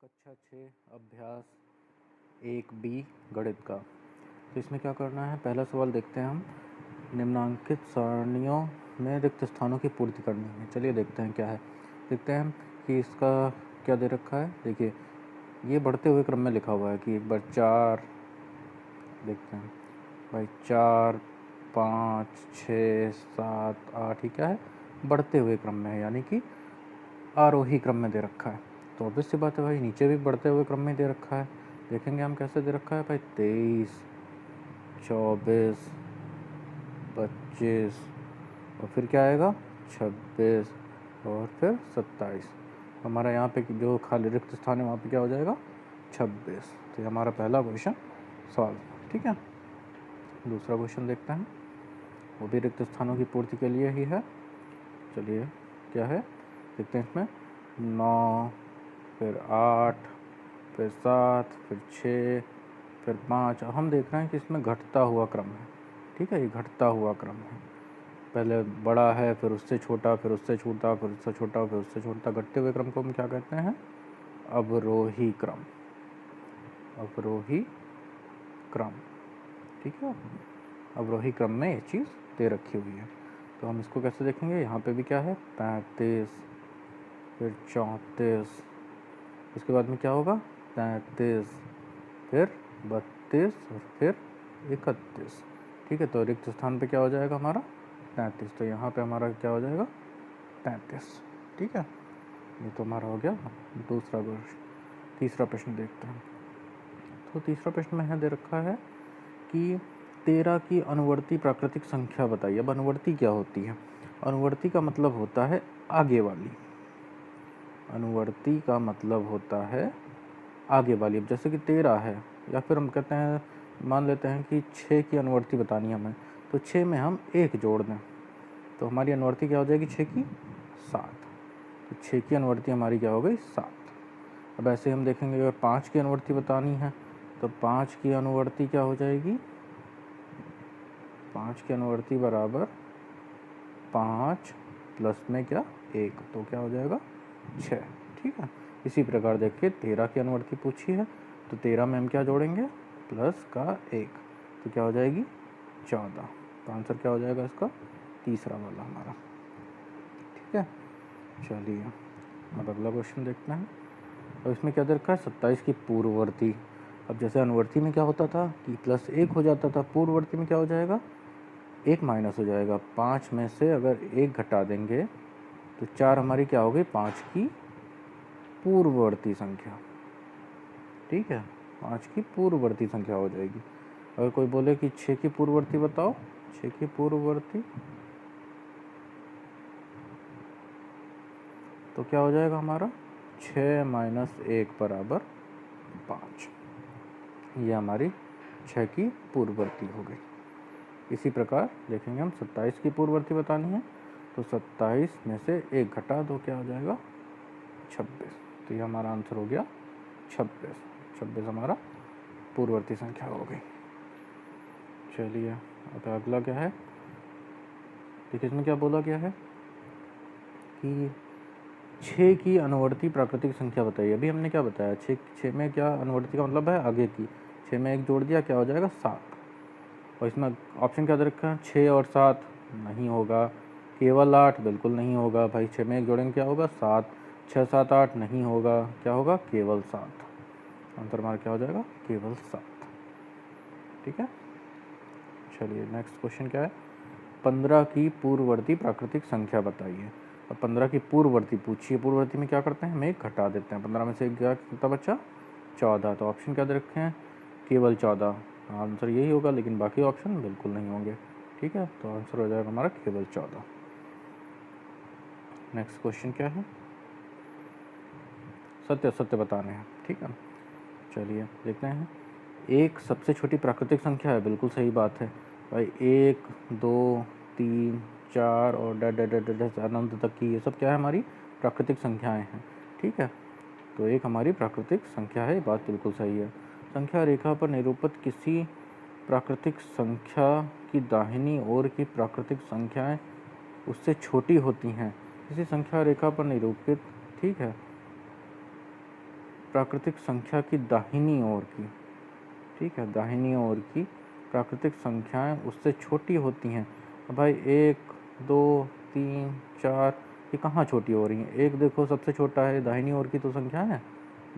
कक्षा 6 अभ्यास 1B गणित का। तो इसमें क्या करना है, पहला सवाल देखते हैं हम। निम्नांकित सारणियों में रिक्त स्थानों की पूर्ति करनी है। चलिए देखते हैं क्या है। देखते हैं कि इसका क्या दे रखा है। देखिए ये बढ़ते हुए क्रम में लिखा हुआ है कि एक बार 4, देखते हैं भाई 4, 5, 6, 7, 8, ये क्या है, बढ़ते हुए क्रम में है, यानी कि आरोही क्रम में दे रखा है। तो ऑब्वियस सी बात है भाई, नीचे भी बढ़ते हुए क्रम में दे रखा है। देखेंगे हम कैसे दे रखा है भाई, 23, 24, 25 और फिर क्या आएगा 26 और फिर 27। हमारा यहाँ पे जो खाली रिक्त स्थान है वहाँ पे क्या हो जाएगा 26। तो ये हमारा पहला क्वेश्चन सॉल्व। ठीक है, दूसरा क्वेश्चन देखते हैं, वो भी रिक्त स्थानों की पूर्ति के लिए ही है। चलिए क्या है देखते हैं। इसमें 9, फिर 8, फिर 7, फिर 6, फिर 5। हम देख रहे हैं कि इसमें घटता हुआ क्रम है। ठीक है, ये घटता हुआ क्रम है। पहले बड़ा है, फिर उससे छोटा, फिर उससे छोटा, फिर उससे छोटा, फिर उससे छोटा। घटते हुए क्रम को हम क्या कहते हैं, अवरोही क्रम। अवरोही क्रम, ठीक है, अवरोही क्रम में ये चीज़ दे रखी हुई है। तो हम इसको कैसे देखेंगे, यहाँ पे भी क्या है 35, फिर 34, उसके बाद में क्या होगा 33, फिर 32 और फिर 31। ठीक है, तो रिक्त स्थान पे क्या हो जाएगा हमारा 33। तो यहाँ पे हमारा क्या हो जाएगा 33। ठीक है, ये तो हमारा हो गया दूसरा क्वेश्चन। तीसरा प्रश्न देखते हैं। तो तीसरा प्रश्न में यहाँ दे रखा है कि 13 की अनुवर्ती प्राकृतिक संख्या बताइए। अब अनुवर्ती क्या होती है, अनुवर्ती का मतलब होता है आगे वाली। अनुवर्ती का मतलब होता है आगे वाली। अब जैसे कि 13 है, या फिर हम कहते हैं, मान लेते हैं कि 6 की अनुवर्ती बतानी है हमें, तो 6 में हम 1 जोड़ दें तो हमारी अनुवर्ती क्या हो जाएगी 6 की 7। तो 6 की अनुवर्ती हमारी क्या हो गई 7। अब ऐसे हम देखेंगे अगर 5 की अनुवर्ती बतानी है तो 5 की अनुवर्ती क्या हो जाएगी, 5 की अनुवर्ती बराबर 5 प्लस में क्या 1, तो क्या हो जाएगा 6। ठीक है, इसी प्रकार देखिए 13 की अनुवर्ती पूछी है तो 13 में हम क्या जोड़ेंगे प्लस का 1, तो क्या हो जाएगी 14। तो आंसर क्या हो जाएगा इसका तीसरा वाला हमारा। ठीक है, चलिए अब अगला क्वेश्चन देखते हैं। अब इसमें क्या दे रखा है 27 की पूर्ववर्ती। अब जैसे अनुवर्ती में क्या होता था कि प्लस 1 हो जाता था, पूर्ववर्ती में क्या हो जाएगा 1 माइनस हो जाएगा। 5 में से अगर 1 घटा देंगे तो 4 हमारी क्या हो गई 5 की पूर्ववर्ती संख्या। ठीक है, 5 की पूर्ववर्ती संख्या हो जाएगी। अगर कोई बोले कि 6 की पूर्ववर्ती बताओ, 6 की पूर्ववर्ती, तो क्या हो जाएगा हमारा 6 माइनस 1 बराबर 5। ये हमारी 6 की पूर्ववर्ती हो गई। इसी प्रकार देखेंगे हम 27 की पूर्ववर्ती बतानी है तो 27 में से 1 घटा दो क्या हो जाएगा 26। तो ये हमारा आंसर हो गया 26। 26 हमारा पूर्ववर्ती संख्या हो गई। चलिए अब अगला क्या है, देखिए इसमें क्या बोला गया है कि 6 की अनुवर्ती प्राकृतिक संख्या बताइए। अभी हमने क्या बताया, 6 में क्या अनुवर्ती का मतलब है आगे की। 6 में 1 जोड़ दिया क्या हो जाएगा 7। और इसमें ऑप्शन क्या दे रखा है 6 और 7 नहीं होगा, केवल 8 बिल्कुल नहीं होगा भाई। 6 में 1 जोड़ेंगे क्या होगा 7, 6, 7, 8 नहीं होगा, क्या होगा केवल 7। आंसर हमारा क्या हो जाएगा केवल 7। ठीक है, चलिए नेक्स्ट क्वेश्चन क्या है, 15 की पूर्ववर्ती प्राकृतिक संख्या बताइए। अब 15 की पूर्ववर्ती पूछिए। पूर्ववर्ती में क्या करते हैं हम 1 घटा देते हैं। 15 में से 1 कितना बच्चा 14। तो ऑप्शन क्या दे रखे हैं केवल 14। आंसर यही होगा, लेकिन बाकी ऑप्शन बिल्कुल नहीं होंगे। ठीक है, तो आंसर हो जाएगा हमारा केवल 14। नेक्स्ट क्वेश्चन क्या है, सत्य सत्य बताने हैं। ठीक है, चलिए देखते हैं। एक सबसे छोटी प्राकृतिक संख्या है, बिल्कुल सही बात है भाई। 1, 2, 3, 4 और अनंत तक की ये सब क्या है हमारी प्राकृतिक संख्याएं हैं। ठीक है, तो एक हमारी प्राकृतिक संख्या है, बात बिल्कुल सही है। संख्या रेखा पर निरूपित किसी प्राकृतिक संख्या की दाहिनी ओर की प्राकृतिक संख्याएं उससे छोटी होती हैं। किसी संख्या रेखा पर निरूपित, ठीक है, प्राकृतिक संख्या की दाहिनी ओर की, ठीक है, दाहिनी ओर की प्राकृतिक संख्याएं उससे छोटी होती हैं। अब भाई 1, 2, 3, 4 ये कहाँ छोटी हो रही हैं? एक देखो सबसे छोटा है, दाहिनी ओर की तो संख्या है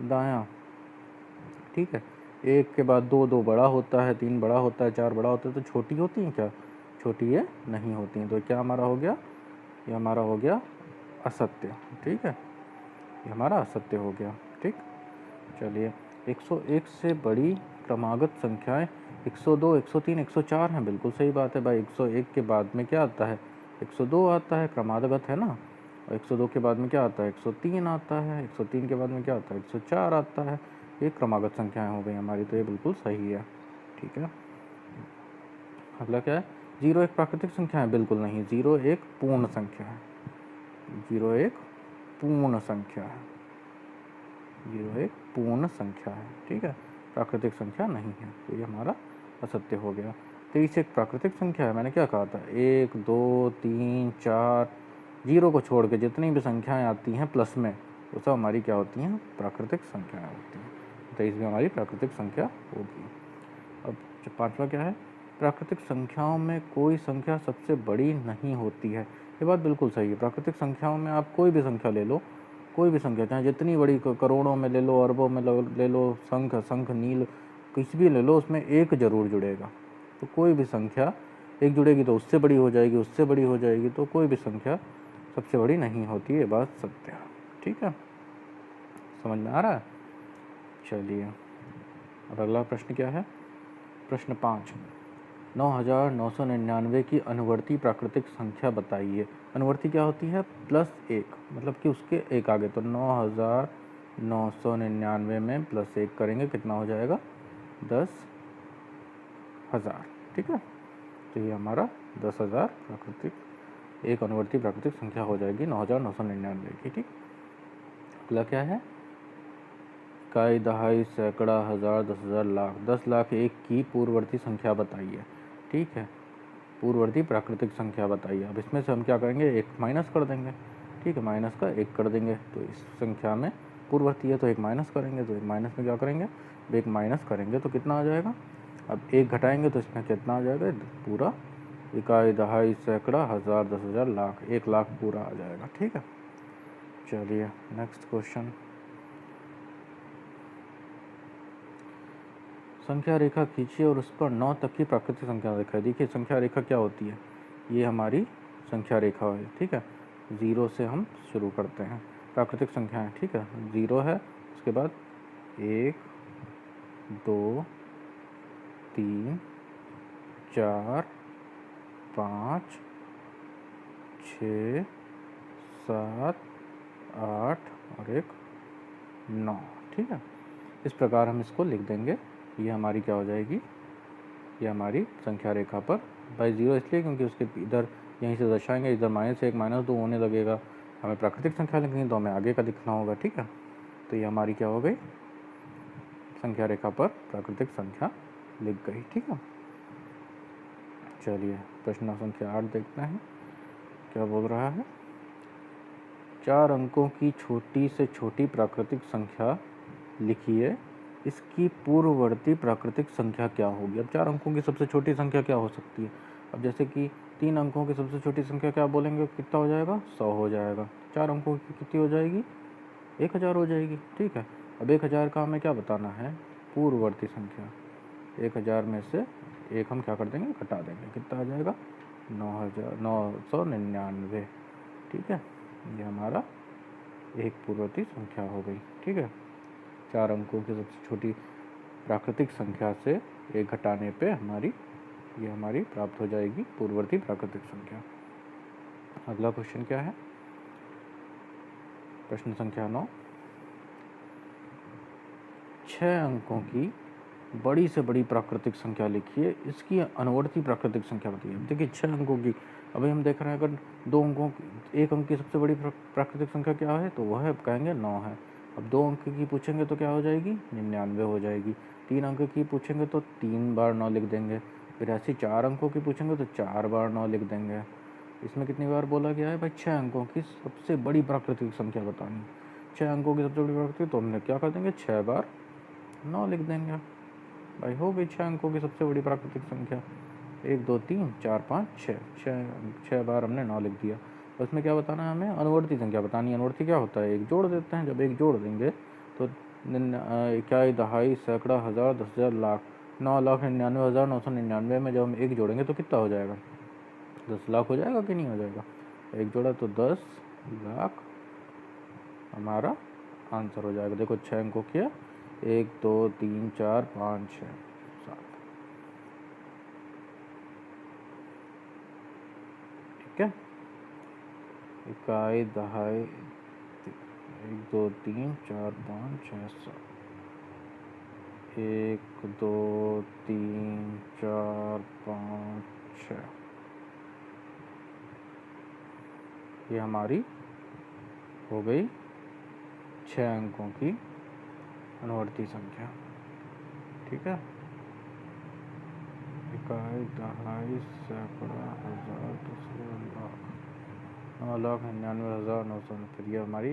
दायां, ठीक है। एक के बाद दो, दो बड़ा होता है, 3 बड़ा होता है, 4 बड़ा होता है, तो छोटी होती हैं क्या? छोटी ये नहीं होती हैं। तो क्या हमारा हो गया? ये हमारा हो गया असत्य, ठीक है, ये हमारा असत्य हो गया, ठीक। चलिए 101 से बड़ी क्रमागत संख्याएं 102, 103, 104 हैं। बिल्कुल सही बात है भाई। 101 के बाद में क्या आता है? 102 आता है, क्रमागत है ना। और 102 के बाद में क्या आता है? 103 आता है। 103 के बाद में क्या आता है? 104 आता है। ये क्रमागत संख्याएं हो गई हमारी, तो ये बिल्कुल सही है, ठीक है। अगला क्या है? 0 एक प्राकृतिक संख्या है? बिल्कुल नहीं, 0 एक पूर्ण संख्या है। 0 एक पूर्ण संख्या है। 0 एक पूर्ण संख्या है, ठीक है, प्राकृतिक संख्या नहीं है, तो ये हमारा असत्य हो गया। 23 एक प्राकृतिक संख्या है? मैंने क्या कहा था? 1, 2, 3, 4, 0 को छोड़ के जितनी भी संख्याएं आती हैं प्लस में, वो सब हमारी क्या होती हैं? प्राकृतिक संख्याएं होती हैं। 23 भी हमारी प्राकृतिक संख्या होगी। अब 5वां क्या है? प्राकृतिक संख्याओं में कोई संख्या सबसे बड़ी नहीं होती है। ये बात बिल्कुल सही है। प्राकृतिक संख्याओं में आप कोई भी संख्या ले लो, कोई भी संख्या, चाहे जितनी बड़ी, करोड़ों में ले लो, अरबों में ले लो, शंख नील कुछ भी ले लो, उसमें एक जरूर जुड़ेगा। तो कोई भी संख्या एक जुड़ेगी तो उससे बड़ी हो जाएगी, उससे बड़ी हो जाएगी, तो कोई भी संख्या सबसे बड़ी नहीं होती। ये बात सत्य है, ठीक है, समझ में आ रहा है? चलिए अब अगला प्रश्न क्या है? प्रश्न 5, 9999 की अनुवर्ती प्राकृतिक संख्या बताइए। अनुवर्ती क्या होती है? +1, मतलब कि उसके एक आगे। तो 9999 में +1 करेंगे, कितना हो जाएगा? 10,000, ठीक है। तो ये हमारा 10,000 प्राकृतिक, एक अनुवर्ती प्राकृतिक संख्या हो जाएगी 9999 की, ठीक। अगला क्या है? इकाई, दहाई, सैकड़ा, हज़ार, 10,000, लाख। 10 लाख एक की पूर्ववर्ती संख्या बताइए, ठीक है, पूर्ववर्ती प्राकृतिक संख्या बताइए। अब इसमें से हम क्या करेंगे? एक माइनस कर देंगे, ठीक है, माइनस का 1 कर देंगे। तो इस संख्या में पूर्ववर्ती है तो एक माइनस करेंगे, तो एक माइनस में क्या करेंगे? एक माइनस करेंगे तो कितना आ जाएगा? अब एक घटाएंगे तो इसमें कितना आ जाएगा? पूरा। इकाई, दहाई, सैकड़ा, हज़ार, 10,000, लाख, 1 लाख पूरा आ जाएगा, ठीक है। चलिए नेक्स्ट क्वेश्चन। संख्या रेखा खींचिए और उस पर 9 तक की प्राकृतिक संख्या दिखाई। देखिए संख्या रेखा क्या होती है? ये हमारी संख्या रेखा है, ठीक है। 0 से हम शुरू करते हैं प्राकृतिक संख्याएं, ठीक है। 0 है, उसके बाद 1, 2, 3, 4, 5, 6, 7, 8 और एक 9, ठीक है। इस प्रकार हम इसको लिख देंगे। ये हमारी क्या हो जाएगी? ये हमारी संख्या रेखा पर, भाई 0 इसलिए क्योंकि उसके इधर यहीं से दर्शाएंगे, इधर -1 -2 होने लगेगा, हमें प्राकृतिक संख्या लिखनी तो हमें आगे का लिखना होगा, ठीक है। तो ये हमारी क्या हो गई? संख्या रेखा पर प्राकृतिक संख्या लिख गई, ठीक है। चलिए प्रश्न संख्या 8 देखते हैं क्या बोल रहा है। 4 अंकों की छोटी से छोटी प्राकृतिक संख्या लिखिए, इसकी पूर्ववर्ती प्राकृतिक संख्या क्या होगी? अब 4 अंकों की सबसे छोटी संख्या क्या हो सकती है? अब जैसे कि 3 अंकों की सबसे छोटी संख्या क्या बोलेंगे? कितना हो जाएगा? 100 हो जाएगा। 4 अंकों की कितनी हो जाएगी? 1000 हो जाएगी, ठीक है। अब 1000 का हमें क्या बताना है? पूर्ववर्ती संख्या। 1000 में से एक हम क्या कर देंगे? घटा देंगे, कितना आ जाएगा? 999, ठीक है। ये हमारा एक पूर्ववर्ती संख्या हो गई, ठीक है। 4 अंकों की सबसे छोटी प्राकृतिक संख्या से एक घटाने पे ये हमारी प्राप्त हो जाएगी पूर्ववर्ती प्राकृतिक संख्या। अगला क्वेश्चन क्या है? प्रश्न संख्या 9, 6 अंकों की बड़ी से बड़ी प्राकृतिक संख्या लिखिए, इसकी अनुवर्ती प्राकृतिक संख्या बताइए। अब देखिए 6 अंकों की, अभी हम देख रहे हैं अगर 2 अंकों, 1 अंक की सबसे बड़ी प्राकृतिक संख्या क्या है? तो वह कहेंगे 9 है। अब 2 अंक की पूछेंगे तो क्या हो जाएगी? 99 हो जाएगी। 3 अंक की पूछेंगे तो 3 बार 9 लिख देंगे। फिर ऐसे 4 अंकों की पूछेंगे तो 4 बार 9 लिख देंगे। इसमें कितनी बार बोला गया है भाई? 6 अंकों की सबसे बड़ी प्राकृतिक संख्या बतानी। 6 अंकों की सबसे बड़ी प्राकृतिक, तो हमने क्या कर देंगे 6 बार 9 लिख देंगे भाई। हो गई 6 अंकों की सबसे बड़ी प्राकृतिक संख्या। 1 2 3 4 5 6, 6 बार हमने 9 लिख दिया। उसमें क्या बताना है हमें, अनुवर्ती संख्या बतानी है। अनुवर्ती क्या होता है, एक जोड़ देते हैं। जब एक जोड़ देंगे तो इकाई, दहाई, सैकड़ा, हज़ार, 10,000, लाख। 9,99,999 में जब हम एक जोड़ेंगे तो कितना हो जाएगा, 10 लाख हो जाएगा कि नहीं हो जाएगा। एक जोड़ा तो 10 लाख हमारा आंसर हो जाएगा। देखो 6 अंकों की है, 1 2 3 4 5 6 7, ठीक है। इकाई, दहाई, 1 2 3 4 5 6 7, 1 2 3 4 5 6, ये हमारी हो गई 6 अंकों की अनुवर्ती संख्या, ठीक है। इकाई, दहाई, सैकड़ा, हज़ार, 10,000, लाख। 9,99,900, फिर ये हमारी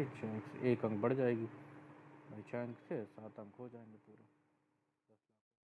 1 अंक बढ़ जाएगी भाई। 6 अंक से 7 अंक हो जाएंगे पूरे।